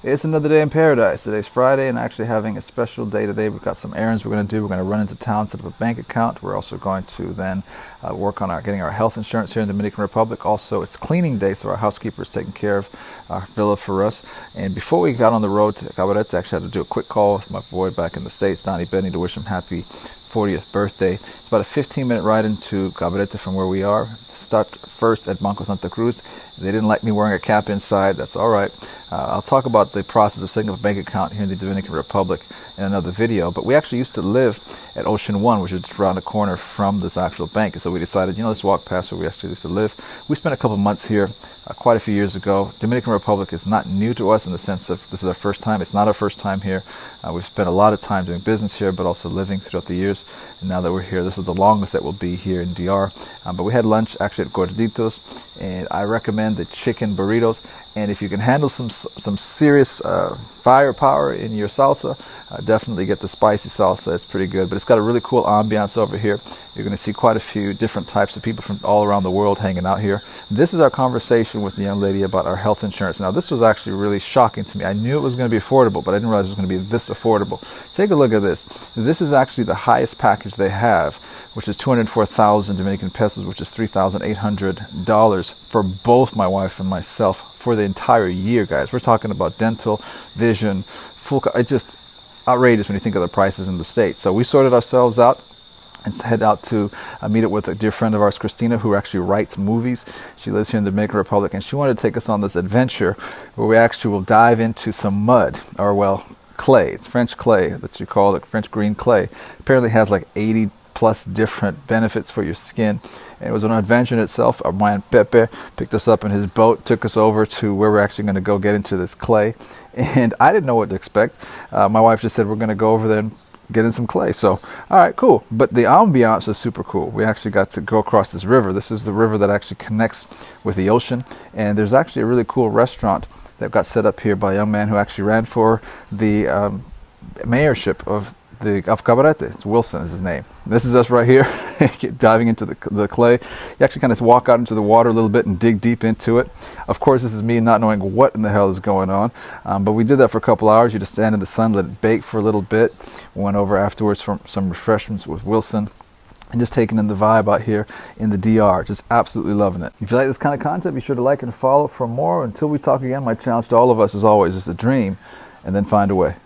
It's another day in paradise. Today's Friday and actually having a special day today. We've got some errands we're going to do. We're going to run into town, set up a bank account. We're also going to then work on getting our health insurance here in the Dominican Republic. Also, it's cleaning day, so our housekeeper is taking care of our villa for us. And before we got on the road to Cabarete, I actually had to do a quick call with my boy back in the States, Donnie Benny, to wish him happy 40th birthday. It's about a 15-minute ride into Cabarete from where we are. Stopped first at Banco Santa Cruz. They didn't like me wearing a cap inside. That's all right. I'll talk about the process of setting up a bank account here in the Dominican Republic in another video. But we actually used to live at Ocean One, which is just around the corner from this actual bank. And so we decided, let's walk past where we actually used to live. We spent a couple months here quite a few years ago. Dominican Republic is not new to us in the sense of this is our first time. It's not our first time here. We've spent a lot of time doing business here, but also living throughout the years. And now that we're here, this is the longest that we'll be here in DR. But we had lunch actually at Gorditos, and I recommend the chicken burritos. And if you can handle some serious firepower in your salsa, definitely get the spicy salsa. It's pretty good. But it's got a really cool ambiance over here. You're going to see quite a few different types of people from all around the world hanging out here. This is our conversation with the young lady about our health insurance. Now, this was actually really shocking to me. I knew it was going to be affordable, but I didn't realize it was going to be this affordable. Take a look at this. This is actually the highest package they have, which is 204,000 Dominican pesos, which is $3,800 for both my wife and myself for the entire year, guys. We're talking about dental, vision, it's just outrageous when you think of the prices in the States. So we sorted ourselves out and head out to meet up with a dear friend of ours, Christina, who actually writes movies. She lives here in the Dominican Republic, and she wanted to take us on this adventure where we actually will dive into some mud, or well, clay. It's French clay that you call it, French green clay. Apparently has like 80 plus different benefits for your skin. And it was an adventure in itself. Our man Pepe picked us up in his boat, took us over to where we're actually going to go get into this clay. And I didn't know what to expect. My wife just said, we're going to go over there and get in some clay. So, all right, cool. But the ambiance is super cool. We actually got to go across this river. This is the river that actually connects with the ocean. And there's actually a really cool restaurant that got set up here by a young man who actually ran for the mayorship of Cabarete. It's Wilson is his name. This is us right here, diving into the clay. You actually kind of walk out into the water a little bit and dig deep into it. Of course, this is me not knowing what in the hell is going on, but we did that for a couple hours. You just stand in the sun, let it bake for a little bit. Went over afterwards for some refreshments with Wilson, and just taking in the vibe out here in the DR. Just absolutely loving it. If you like this kind of content, be sure to like and follow for more. Until we talk again, my challenge to all of us, as always, is to dream and then find a way.